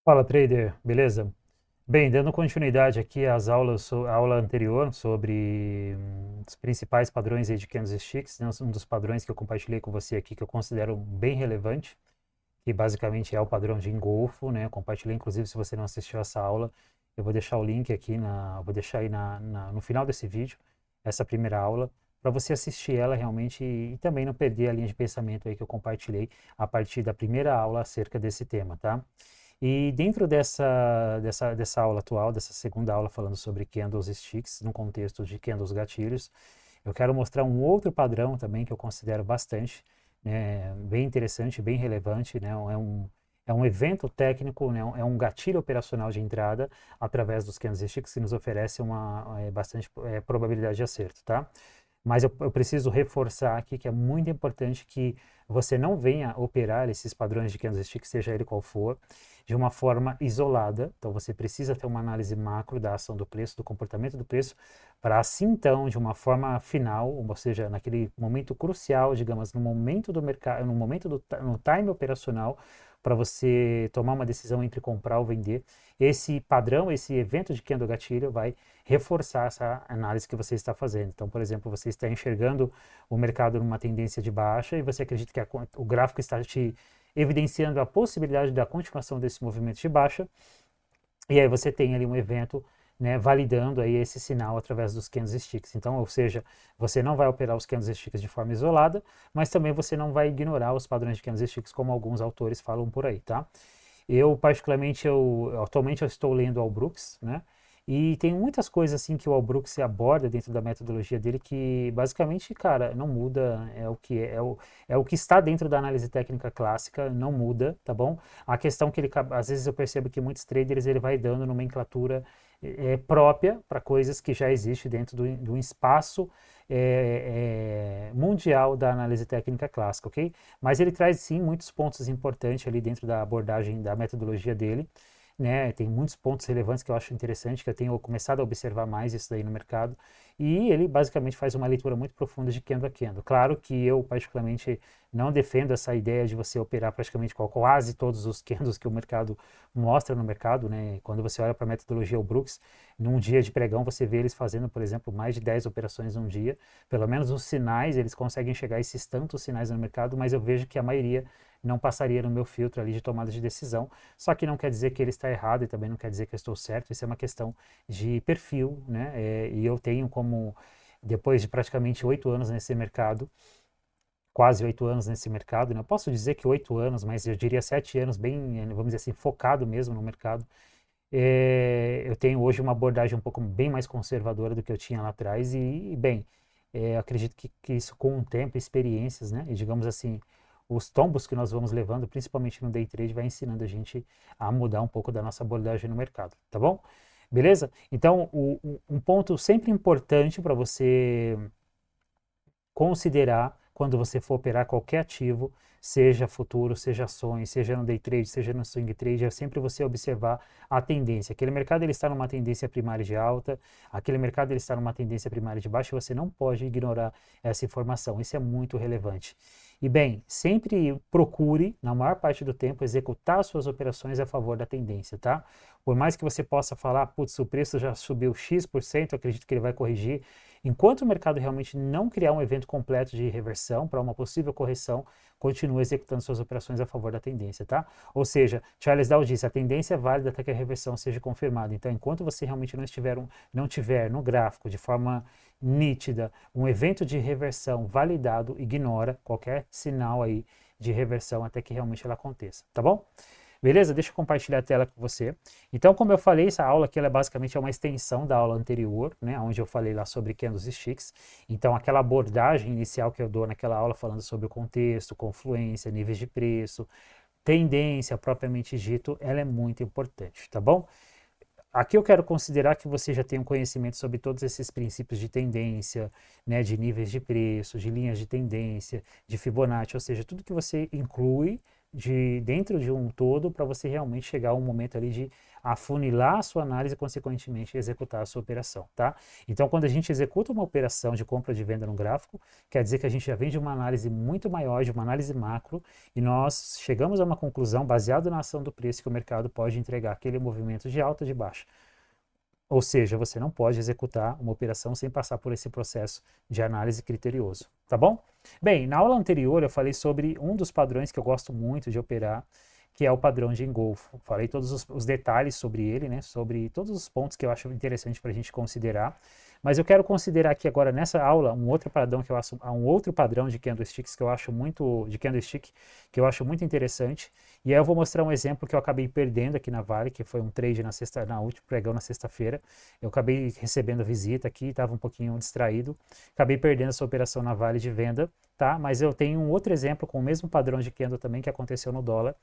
Fala, trader, beleza? Bem, dando continuidade aqui às aulas, à aula anterior sobre os principais padrões aí de candlesticks, né, um dos padrões que eu compartilhei com você aqui que eu considero bem relevante, que basicamente é o padrão de engolfo, né? Eu compartilhei, inclusive, se você não assistiu essa aula, eu vou deixar o link aqui vou deixar aí no final desse vídeo, essa primeira aula, para você assistir ela realmente e também não perder a linha de pensamento aí que eu compartilhei a partir da primeira aula acerca desse tema, tá? E dentro dessa aula atual, dessa segunda aula falando sobre candlesticks, no contexto de candles gatilhos, eu quero mostrar um outro padrão também que eu considero bastante, né, bem interessante, bem relevante, né, é um evento técnico, né, é um gatilho operacional de entrada através dos candlesticks que nos oferece uma bastante probabilidade de acerto, tá? Mas eu preciso reforçar aqui que é muito importante que você não venha operar esses padrões de candlestick, seja ele qual for, de uma forma isolada. Então você precisa ter uma análise macro da ação do preço, do comportamento do preço, para assim então, de uma forma final, ou seja, naquele momento crucial, digamos, no momento do mercado, no momento no time operacional, para você tomar uma decisão entre comprar ou vender, esse padrão, esse evento de candle gatilho vai reforçar essa análise que você está fazendo. Então, por exemplo, você está enxergando o mercado numa tendência de baixa e você acredita que o gráfico está te evidenciando a possibilidade da continuação desse movimento de baixa, e aí você tem ali um evento, né, validando aí esse sinal através dos candlesticks. Então, ou seja, você não vai operar os candlesticks de forma isolada, mas também você não vai ignorar os padrões de candlesticks como alguns autores falam por aí, tá? Eu, particularmente, atualmente eu estou lendo Al Brooks, né? E tem muitas coisas assim que o Al Brooks aborda dentro da metodologia dele que basicamente, cara, não muda, é o que está dentro da análise técnica clássica, não muda, tá bom? A questão que ele, às vezes eu percebo que muitos traders ele vai dando nomenclatura própria para coisas que já existem dentro do espaço mundial da análise técnica clássica, ok? Mas ele traz sim muitos pontos importantes ali dentro da abordagem da metodologia dele, né? Tem muitos pontos relevantes que eu acho interessante, que eu tenho começado a observar mais isso daí no mercado, e ele basicamente faz uma leitura muito profunda de candle a candle. Claro que eu particularmente não defendo essa ideia de você operar praticamente quase todos os candles que o mercado mostra no mercado, né? Quando você olha para a metodologia o Brooks, num dia de pregão você vê eles fazendo, por exemplo, mais de 10 operações num dia, pelo menos os sinais, eles conseguem chegar a esses tantos sinais no mercado, mas eu vejo que a maioria não passaria no meu filtro ali de tomada de decisão. Só que não quer dizer que ele está errado e também não quer dizer que eu estou certo. Isso é uma questão de perfil, né? E eu tenho como, depois de praticamente 8 anos nesse mercado, quase 8 anos nesse mercado, né? Eu posso dizer que 8 anos, mas eu diria 7 anos bem, vamos dizer assim, focado mesmo no mercado. Eu tenho hoje uma abordagem um pouco bem mais conservadora do que eu tinha lá atrás e bem, acredito que isso com o tempo, experiências, né, e digamos assim, os tombos que nós vamos levando, principalmente no day trade, vai ensinando a gente a mudar um pouco da nossa abordagem no mercado, tá bom? Beleza? Então, um ponto sempre importante para você considerar quando você for operar qualquer ativo, seja futuro, seja ações, seja no day trade, seja no swing trade, é sempre você observar a tendência. Aquele mercado ele está numa tendência primária de alta, aquele mercado ele está numa tendência primária de baixa, e você não pode ignorar essa informação. Isso é muito relevante. E bem, sempre procure, na maior parte do tempo, executar suas operações a favor da tendência, tá? Por mais que você possa falar, putz, o preço já subiu X%, acredito que ele vai corrigir. Enquanto o mercado realmente não criar um evento completo de reversão para uma possível correção, continue executando suas operações a favor da tendência, tá? Ou seja, Charles Dow disse, a tendência é válida até que a reversão seja confirmada. Então, enquanto você realmente não tiver no gráfico de forma nítida um evento de reversão validado, ignora qualquer sinal aí de reversão até que realmente ela aconteça, tá bom? Beleza? Deixa eu compartilhar a tela com você. Então, como eu falei, essa aula aqui ela basicamente é uma extensão da aula anterior, né, onde eu falei lá sobre candlesticks. Então, aquela abordagem inicial que eu dou naquela aula falando sobre o contexto, confluência, níveis de preço, tendência propriamente dito, ela é muito importante, tá bom? Aqui eu quero considerar que você já tem um conhecimento sobre todos esses princípios de tendência, né, de níveis de preço, de linhas de tendência, de Fibonacci, ou seja, tudo que você inclui, dentro de um todo para você realmente chegar a um momento ali de afunilar a sua análise e, consequentemente, executar a sua operação, tá? Então, quando a gente executa uma operação de compra ou de venda no gráfico, quer dizer que a gente já vem de uma análise muito maior, de uma análise macro, e nós chegamos a uma conclusão baseada na ação do preço que o mercado pode entregar aquele movimento de alta ou de baixa. Ou seja, você não pode executar uma operação sem passar por esse processo de análise criterioso, tá bom? Bem, na aula anterior eu falei sobre um dos padrões que eu gosto muito de operar, que é o padrão de engolfo. Falei todos os detalhes sobre ele, né? Sobre todos os pontos que eu acho interessante para a gente considerar. Mas eu quero considerar aqui agora nessa aula um outro padrão que eu acho, um outro padrão de candlesticks que eu acho muito, de candlestick que eu acho muito interessante. E aí eu vou mostrar um exemplo que eu acabei perdendo aqui na Vale, que foi um trade na última pregão na sexta-feira. Eu acabei recebendo visita aqui, estava um pouquinho distraído, acabei perdendo essa operação na Vale de venda, tá? Mas eu tenho um outro exemplo com o mesmo padrão de candle também que aconteceu no dólar,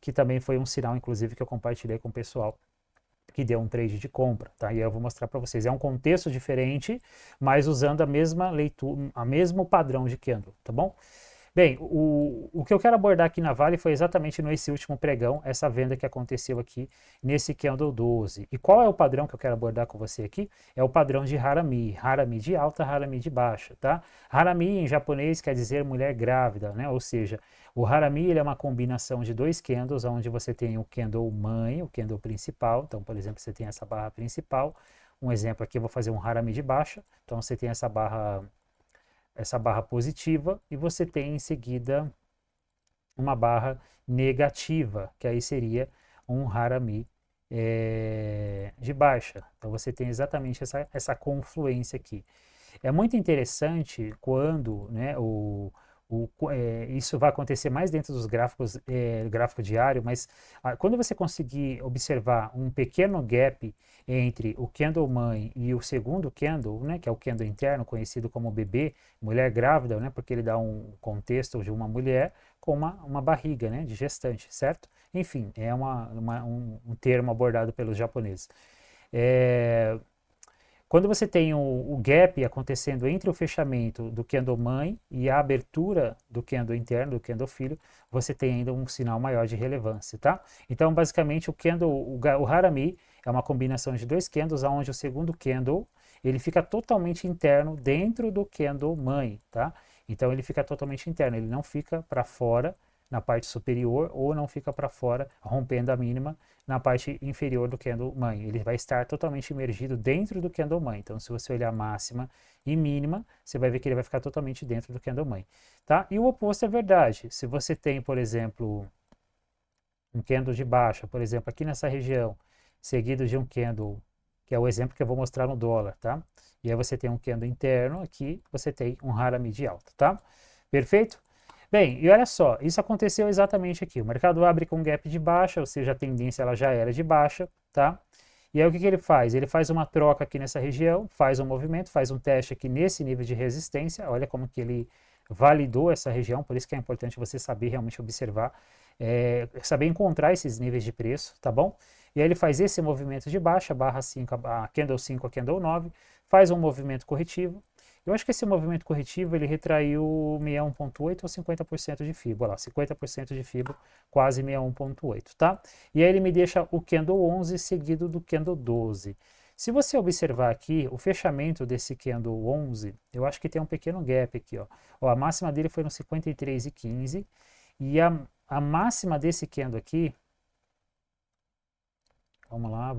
que também foi um sinal, inclusive, que eu compartilhei com o pessoal, que deu um trade de compra, tá? E aí eu vou mostrar para vocês. É um contexto diferente, mas usando a mesma leitura, a mesmo padrão de candle, tá bom? Bem, o que eu quero abordar aqui na Vale foi exatamente nesse último pregão, essa venda que aconteceu aqui nesse candle 12. E qual é o padrão que eu quero abordar com você aqui? É o padrão de Harami, Harami de alta, Harami de baixa, tá? Harami em japonês quer dizer mulher grávida, né? Ou seja, o Harami ele é uma combinação de dois candles, onde você tem o candle mãe, o candle principal. Então, por exemplo, você tem essa barra principal. Um exemplo aqui, eu vou fazer um Harami de baixa. Então, você tem essa barra positiva e você tem em seguida uma barra negativa, que aí seria um Harami de baixa. Então você tem exatamente essa confluência aqui. É muito interessante quando, né, isso vai acontecer mais dentro dos gráficos, gráfico diário, mas quando você conseguir observar um pequeno gap entre o candle mãe e o segundo candle, né, que é o candle interno, conhecido como bebê, mulher grávida, né, porque ele dá um contexto de uma mulher com uma barriga, né, de gestante, certo? Enfim, é um termo abordado pelos japoneses. Quando você tem o gap acontecendo entre o fechamento do candle mãe e a abertura do candle interno, do candle filho, você tem ainda um sinal maior de relevância, tá? Então, basicamente, o Harami é uma combinação de dois candles, onde o segundo candle ele fica totalmente interno dentro do candle mãe, tá? Então, ele fica totalmente interno, ele não fica para fora na parte superior ou não fica para fora, rompendo a mínima na parte inferior do candle mãe. Ele vai estar totalmente imergido dentro do candle mãe. Então, se você olhar máxima e mínima, você vai ver que ele vai ficar totalmente dentro do candle mãe, tá? E o oposto é verdade. Se você tem, por exemplo, um candle de baixa, por exemplo, aqui nessa região, seguido de um candle, que é o exemplo que eu vou mostrar no dólar, tá? E aí você tem um candle interno, aqui você tem um Harami de alta, tá? Perfeito? Bem, e olha só, isso aconteceu exatamente aqui. O mercado abre com um gap de baixa, ou seja, a tendência ela já era de baixa, tá? E aí o que ele faz? Ele faz uma troca aqui nessa região, faz um movimento, faz um teste aqui nesse nível de resistência. Olha como que ele validou essa região, por isso que é importante você saber realmente observar, saber encontrar esses níveis de preço, tá bom? E aí ele faz esse movimento de baixa, barra 5, a candle 5, a candle 9, faz um movimento corretivo. Eu acho que esse movimento corretivo ele retraiu 61,8 ou 50% de FIBO, olha lá, 50% de FIBO, quase 61,8, tá? E aí ele me deixa o candle 11 seguido do candle 12. Se você observar aqui, o fechamento desse candle 11, eu acho que tem um pequeno gap aqui, ó. A máxima dele foi no 53,15 e a máxima desse candle aqui, vamos lá,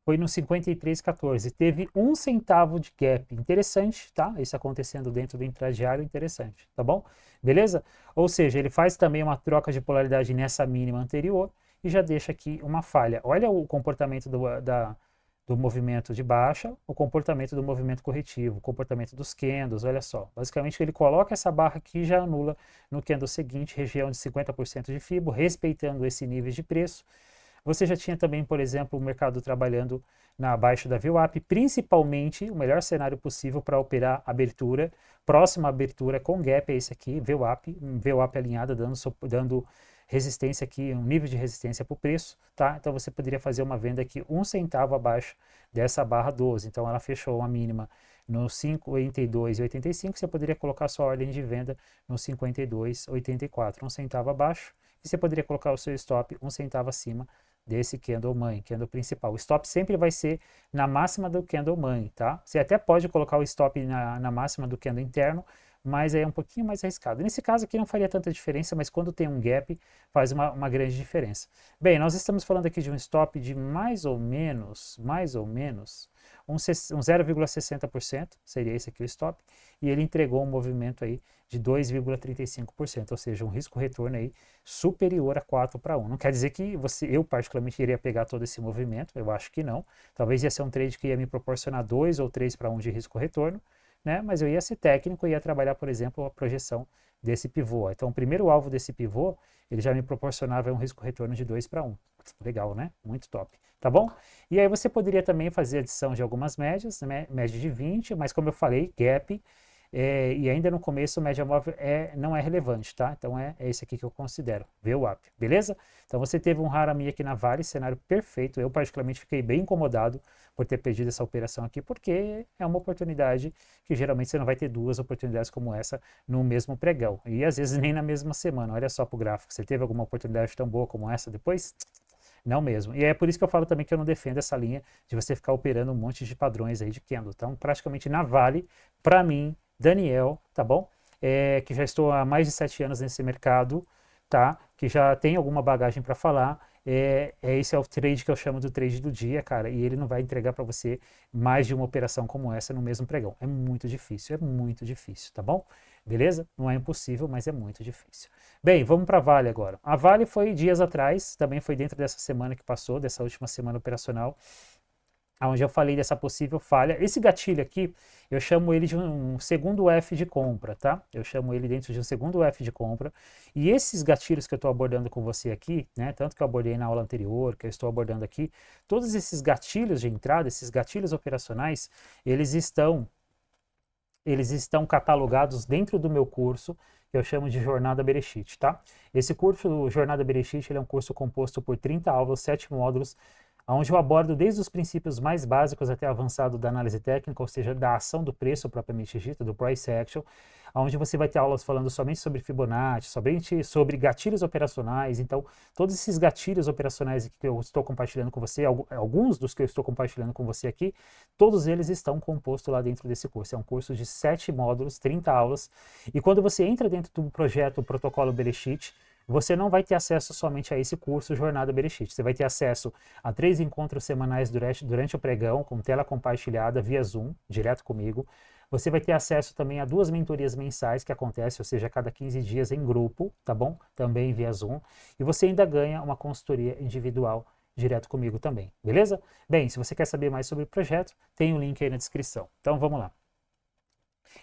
foi no 53,14. Teve 1 centavo de gap. Interessante, tá? Isso acontecendo dentro do intradiário, interessante, tá bom? Beleza? Ou seja, ele faz também uma troca de polaridade nessa mínima anterior e já deixa aqui uma falha. Olha o comportamento do movimento de baixa, o comportamento do movimento corretivo, o comportamento dos candles, olha só. Basicamente, ele coloca essa barra aqui e já anula no candle seguinte, região de 50% de FIBO, respeitando esse nível de preço. Você já tinha também, por exemplo, o mercado trabalhando na baixa da VWAP, principalmente o melhor cenário possível para operar abertura, próxima abertura com gap é esse aqui, VWAP alinhada, dando resistência aqui, um nível de resistência para o preço, tá? Então você poderia fazer uma venda aqui 1 centavo abaixo dessa barra 12, então ela fechou uma mínima no 52,85, você poderia colocar a sua ordem de venda no 52,84, 1 centavo abaixo, e você poderia colocar o seu stop 1 centavo acima desse candle mãe, candle principal. O stop sempre vai ser na máxima do candle mãe, tá? Você até pode colocar o stop na máxima do candle interno, mas aí é um pouquinho mais arriscado. Nesse caso aqui não faria tanta diferença, mas quando tem um gap faz uma grande diferença. Bem, nós estamos falando aqui de um stop de mais ou menos, um 0,60%, seria esse aqui o stop, e ele entregou um movimento aí de 2,35%, ou seja, um risco-retorno aí superior a 4 para 1. Não quer dizer que eu particularmente iria pegar todo esse movimento, eu acho que não. Talvez ia ser um trade que ia me proporcionar 2 ou 3 para 1 de risco-retorno, né? Mas eu ia ser técnico e ia trabalhar, por exemplo, a projeção desse pivô. Então, o primeiro alvo desse pivô, ele já me proporcionava um risco-retorno de 2 para 1. Legal, né? Muito top. Tá bom? E aí você poderia também fazer adição de algumas médias, né? Média de 20, mas como eu falei, gap, e ainda no começo, média móvel não é relevante, tá? Então é esse aqui que eu considero, VWAP, beleza? Então você teve um Harami aqui na Vale, cenário perfeito. Eu particularmente fiquei bem incomodado por ter perdido essa operação aqui, porque é uma oportunidade que geralmente você não vai ter duas oportunidades como essa no mesmo pregão. E às vezes nem na mesma semana. Olha só pro gráfico, você teve alguma oportunidade tão boa como essa depois? Não mesmo. E é por isso que eu falo também que eu não defendo essa linha de você ficar operando um monte de padrões aí de candle. Então, praticamente na Vale, para mim, Daniel, tá bom? Que já estou há mais de 7 anos nesse mercado, tá? Que já tem alguma bagagem para falar. Esse é o trade que eu chamo do trade do dia, cara, e ele não vai entregar para você mais de uma operação como essa no mesmo pregão. É muito difícil, tá bom? Beleza? Não é impossível, mas é muito difícil. Bem, vamos para a Vale agora. A Vale foi dias atrás, também foi dentro dessa semana que passou, dessa última semana operacional, onde eu falei dessa possível falha. Esse gatilho aqui, eu chamo ele de um segundo F de compra, tá? Eu chamo ele dentro de um segundo F de compra. E esses gatilhos que eu estou abordando com você aqui, né? Tanto que eu abordei na aula anterior, que eu estou abordando aqui, todos esses gatilhos de entrada, esses gatilhos operacionais, eles estão catalogados dentro do meu curso, que eu chamo de Jornada Bereshit, tá? Esse curso, Jornada Bereshit, ele é um curso composto por 30 aulas, 7 módulos, onde eu abordo desde os princípios mais básicos até avançado da análise técnica, ou seja, da ação do preço propriamente dita, do price action, onde você vai ter aulas falando somente sobre Fibonacci, somente sobre gatilhos operacionais. Então, todos esses gatilhos operacionais que eu estou compartilhando com você, alguns dos que eu estou compartilhando com você aqui, todos eles estão compostos lá dentro desse curso. É um curso de 7 módulos, 30 aulas, e quando você entra dentro do projeto Protocolo Bereshit, você não vai ter acesso somente a esse curso Jornada Bereshit. Você vai ter acesso a 3 encontros semanais durante o pregão, com tela compartilhada via Zoom, direto comigo. Você vai ter acesso também a 2 mentorias mensais que acontecem, ou seja, a cada 15 dias em grupo, tá bom? Também via Zoom. E você ainda ganha uma consultoria individual direto comigo também, beleza? Bem, se você quer saber mais sobre o projeto, tem o link aí na descrição. Então vamos lá.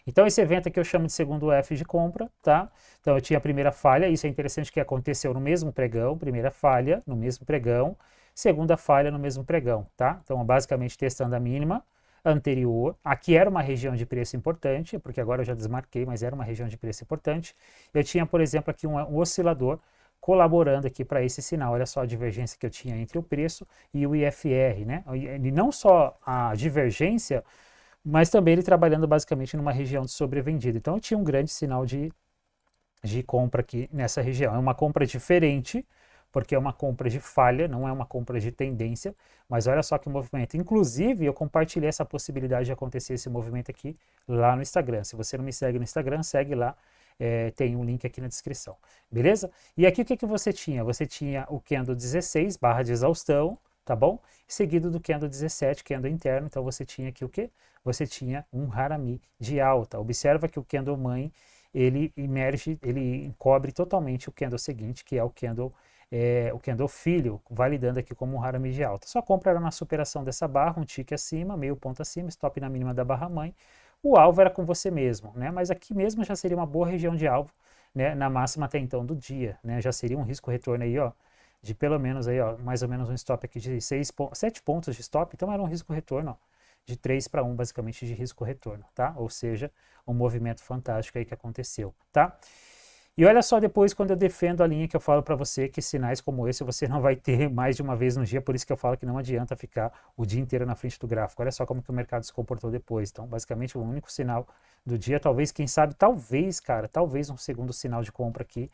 Então esse evento aqui eu chamo de segundo F de compra, tá? Então eu tinha a primeira falha, isso é interessante que aconteceu no mesmo pregão, primeira falha no mesmo pregão, segunda falha no mesmo pregão, tá? Então basicamente testando a mínima anterior, aqui era uma região de preço importante, porque agora eu já desmarquei, mas era uma região de preço importante. Eu tinha, por exemplo, aqui um oscilador colaborando aqui para esse sinal. Olha só a divergência que eu tinha entre o preço e o IFR, né? E não só a divergência, mas também ele trabalhando basicamente numa região de sobrevendida. Então eu tinha um grande sinal de compra aqui nessa região. É uma compra diferente, porque é uma compra de falha, não é uma compra de tendência, mas olha só que movimento. Inclusive, eu compartilhei essa possibilidade de acontecer esse movimento aqui lá no Instagram. Se você não me segue no Instagram, segue lá, tem um link aqui na descrição, beleza? E aqui o que você tinha? Você tinha o candle 16, barra de exaustão, tá bom? Seguido do candle 17, candle interno, então você tinha aqui o quê? Você tinha um Harami de alta. Observa que o candle mãe, ele emerge, ele encobre totalmente o candle seguinte, que é o candle filho, validando aqui como um Harami de alta. Só compra era na superação dessa barra, um tique acima, meio ponto acima, stop na mínima da barra mãe. O alvo era com você mesmo, né? Mas aqui mesmo já seria uma boa região de alvo, né? Na máxima até então do dia, né? Já seria um risco retorno aí, ó, de pelo menos aí, ó, mais ou menos um stop aqui de 7 pontos de stop, então era um risco retorno, ó, de 3 para 1, basicamente, de risco retorno, tá? Ou seja, um movimento fantástico aí que aconteceu, tá? E olha só depois quando eu defendo a linha que eu falo para você que sinais como esse você não vai ter mais de uma vez no dia, por isso que eu falo que não adianta ficar o dia inteiro na frente do gráfico. Olha só como que o mercado se comportou depois. Então, basicamente, o único sinal do dia, talvez, quem sabe, talvez, cara, talvez um segundo sinal de compra aqui.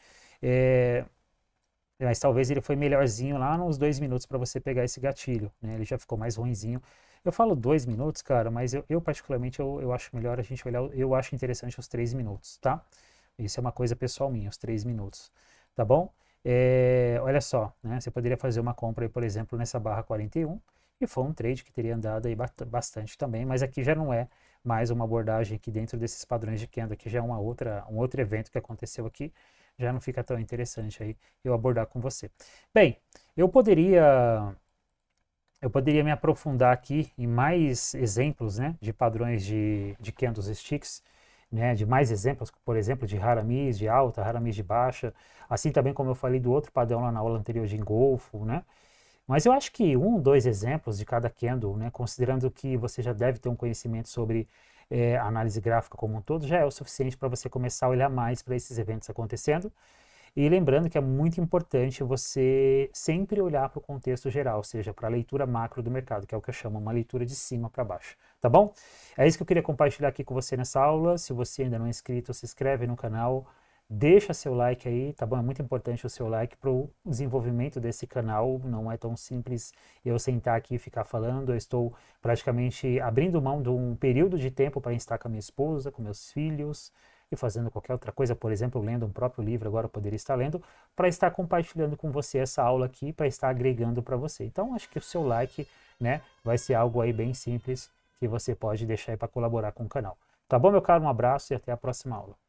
Mas talvez ele foi melhorzinho lá nos 2 minutos para você pegar esse gatilho, né? Ele já ficou mais ruinzinho. Eu falo 2 minutos, cara, mas eu particularmente eu acho melhor a gente olhar, eu acho interessante os 3 minutos, tá? Isso é uma coisa pessoal minha, os 3 minutos, tá bom? Olha só, né? Você poderia fazer uma compra aí, por exemplo, nessa barra 41, e foi um trade que teria andado aí bastante também, mas aqui já não é mais uma abordagem aqui dentro desses padrões de candle, aqui já é um outro evento que aconteceu aqui, já não fica tão interessante aí eu abordar com você. Bem, eu poderia me aprofundar aqui em mais exemplos, né, de padrões de candlesticks, né, de mais exemplos, por exemplo, de haramis de alta, haramis de baixa, assim também como eu falei do outro padrão lá na aula anterior de engolfo, né? Mas eu acho que 2 exemplos de cada candle, né, considerando que você já deve ter um conhecimento sobre análise gráfica como um todo, já é o suficiente para você começar a olhar mais para esses eventos acontecendo. E lembrando que é muito importante você sempre olhar para o contexto geral, ou seja, para a leitura macro do mercado, que é o que eu chamo uma leitura de cima para baixo, tá bom? É isso que eu queria compartilhar aqui com você nessa aula. Se você ainda não é inscrito, se inscreve no canal, deixa seu like aí, tá bom? É muito importante o seu like para o desenvolvimento desse canal. Não é tão simples eu sentar aqui e ficar falando. Eu estou praticamente abrindo mão de um período de tempo para estar com a minha esposa, com meus filhos, e fazendo qualquer outra coisa, por exemplo, lendo um próprio livro, agora eu poderia estar lendo, para estar compartilhando com você essa aula aqui, para estar agregando para você. Então, acho que o seu like, né, vai ser algo aí bem simples que você pode deixar aí para colaborar com o canal. Tá bom, meu caro? Um abraço e até a próxima aula.